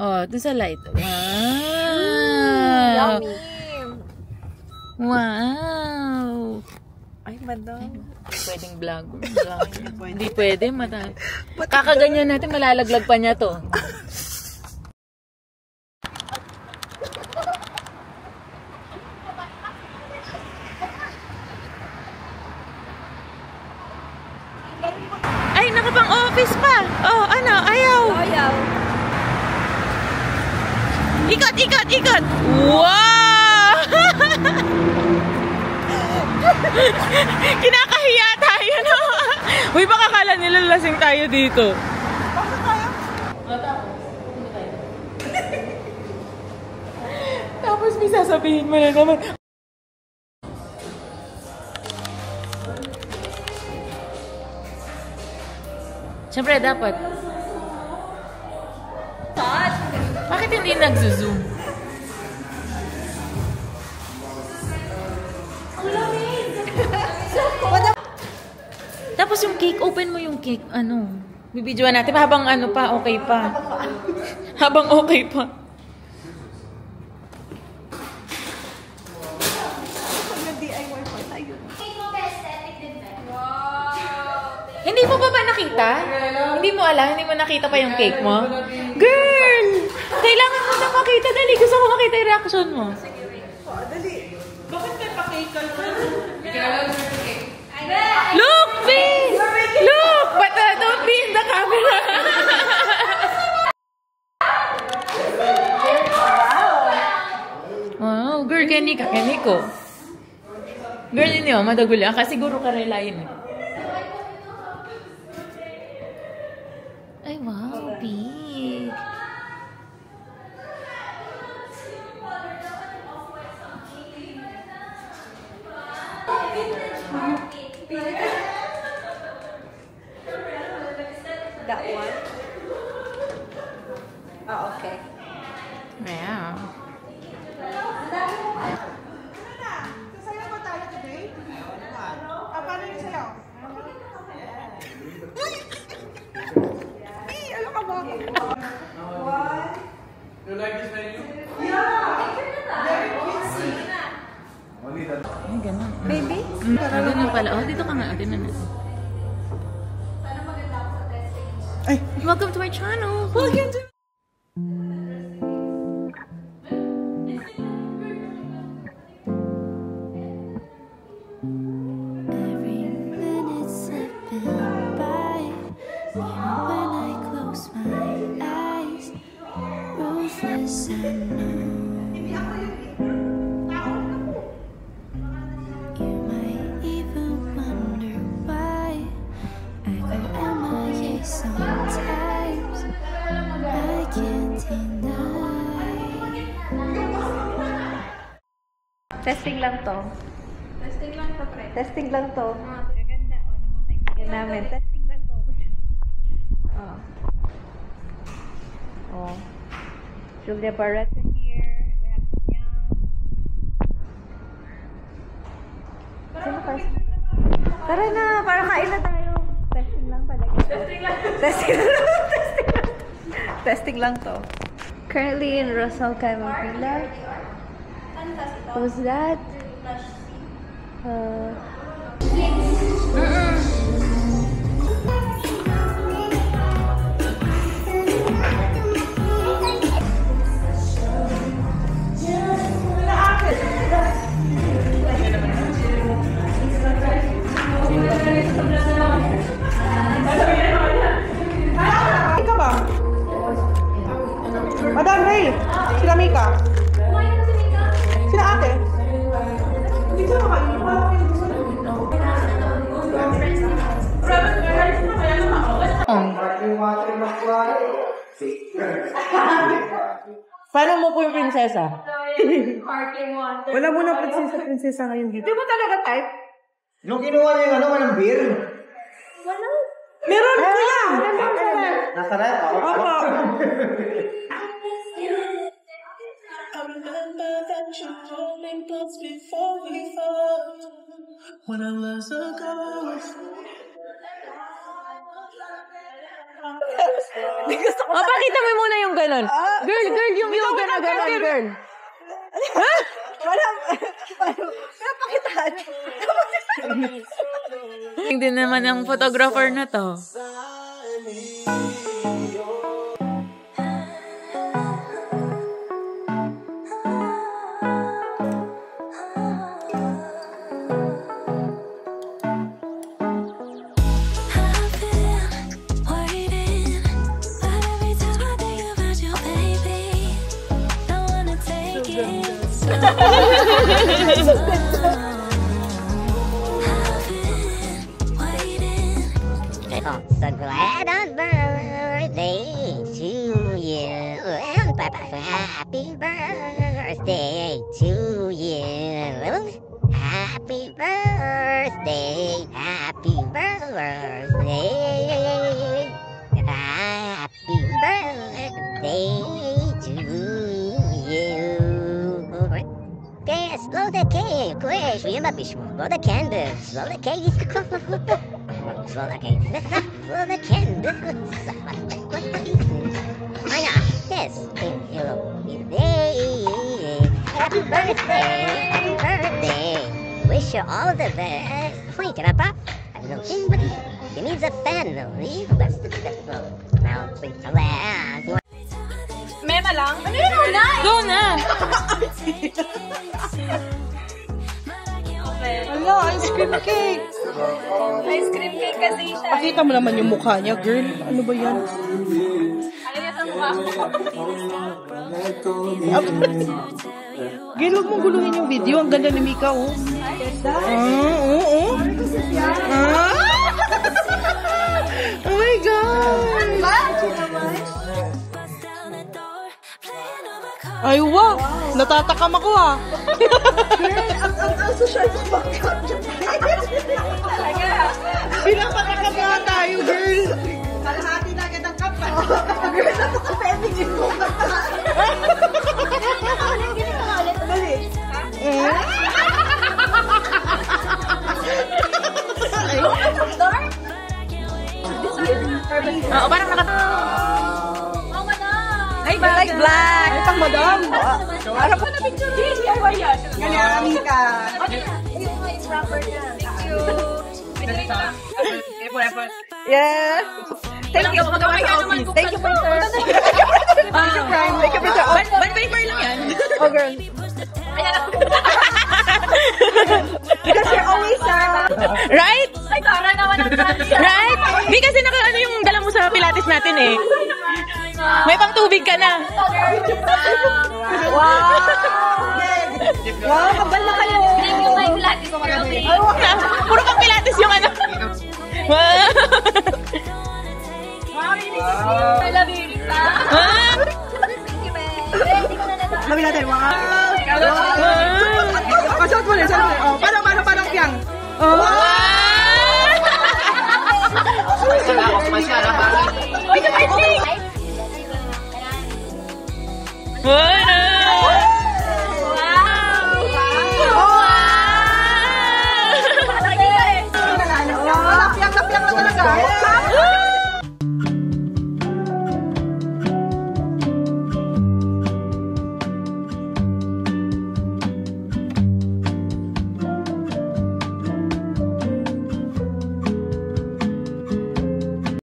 Oh, dun sa light. Wow! Yummy! Wow! Ay, madam. Hindi pwedeng vlog. Hindi pwede. Kakaganyan natin, malalaglag pa niya to. Ay, nakapang office pa. Oh, ano? Ayaw. Ayaw. Ikot, ikot, ikot. Wow! Kinakahiya tayo, no? Uy, baka kala nila lasing tayo dito. Bakit tayo? Tapos may sasabihin mo na naman. Siyempre, dapat. Bakit hindi nagzo-zoom? Tapos yung cake, open mo yung cake. Ano? Bibidyoan natin habang ano pa, okay pa. Habang okay pa. Nag-DIY pa tayo. Hindi mo pa ba nakita? Hindi mo alam? Hindi mo nakita pa yung cake mo? Girl! Kailangan mo na makita. Dali, gusto ko makita yung reaction mo. Dali. Bakit may pa-cake ka naman? Look, please! Look! But don't be in the camera. Wow, girl, kani ka, kani ko. Girl, yun yun, madaguli. Kasi siguro karelayin eh. Ay, wow, big. That one? Ah, okay. Wow. Sasayaw ba tayo today? Paano yung sayaw? Ano ka ba? You like this menu? Very cutesy. Ay, ganun. Baby? Ah, ganun pala. Oh, dito ka nga. Dito na. Ay! Welcome to my channel. Welcome to... Every minute slipping by, you know when I close my eyes, ruthless I know. You might even wonder why I go MIA sometimes. I can't deny. Testing lang to. Testing lang to, pre. Testing lang to. Maganda. O, ng mga kaibigan namin. Testing lang to. Oh. Oh. Julia Barretta here. We have Yang. Sino pa? Tara na, para kain na tayo. Testing lang talaga. Testing lang. Testing lang. Testing lang. Testing lang to. Currently in Rosal Caimapila. What's that? Mika ba? Madam Ray! Sila Mika? Sila ate? Hindi sila makain. Paano mo po yung prinsesa? Wala mo na prinsesa ngayon dito. Di mo talaga type? Nung kinuha niya yung ano, walang beer. Meron sila! Nasa red? Opo. When I was a ghost. O, pakita mo muna yung ganon. Girl, yung yoga na ganon, girl. Wala pakitaan. Hindi naman ang photographer na to. So glad on birthday to you, and happy birthday to you. Happy birthday, happy birthday, happy birthday to you. Yes, blow the cake, please. Blow the candles, blow the cake. Blow the cake. Blow the candles. Why not? Yes. Happy birthday. Happy birthday. Wish you all the best. Wait, can I pop? I don't know anybody. He needs a fan. That's the now. Wait, alas. Mema lang? Ano yun una? Go na! Ala, ice cream cake. Ice cream cake kasi siya. Pakita mo naman yung mukha niya, girl. Ano ba yan? Ayaw sa mukha ko. Girl, huwag mong guluhin yung video. Ang ganda ni Mika, oh. Oo. Oh my God! Ay, wow! Natatakam ako, ah. Ang social sa pagkat. Pinapatakam nga tayo, girl. Kalahati na agad ang kap. Girl, napaka-feminine mo. Dali. Oo, parang Ay, black. Black. Ay, pang madam. Harap ko na picture. DIY yan. Ganyan, Mika. Yung ice wrapper niya. Thank you. Yes. Thank you. Thank you, Peter. Thank you, Prime. Thank you, Peter. Band paper lang yan. Oh, girl. Because you're always Right? Ay, Tara naman ang Right? Di kasi ano yung dala mo sa Pilates natin eh. May pang tubig ka na. Wow! Wow, kabal na kayo. Thank you, my Pilates ko magabi. Puro pang Pilates yung ano. Wow. I love you, Rita. Thank you, man. Hindi ko na nalaman. Sabi natin, wow. Pasok mo rin, pasok mo rin. Oh, parang piyang. Oh. Wow.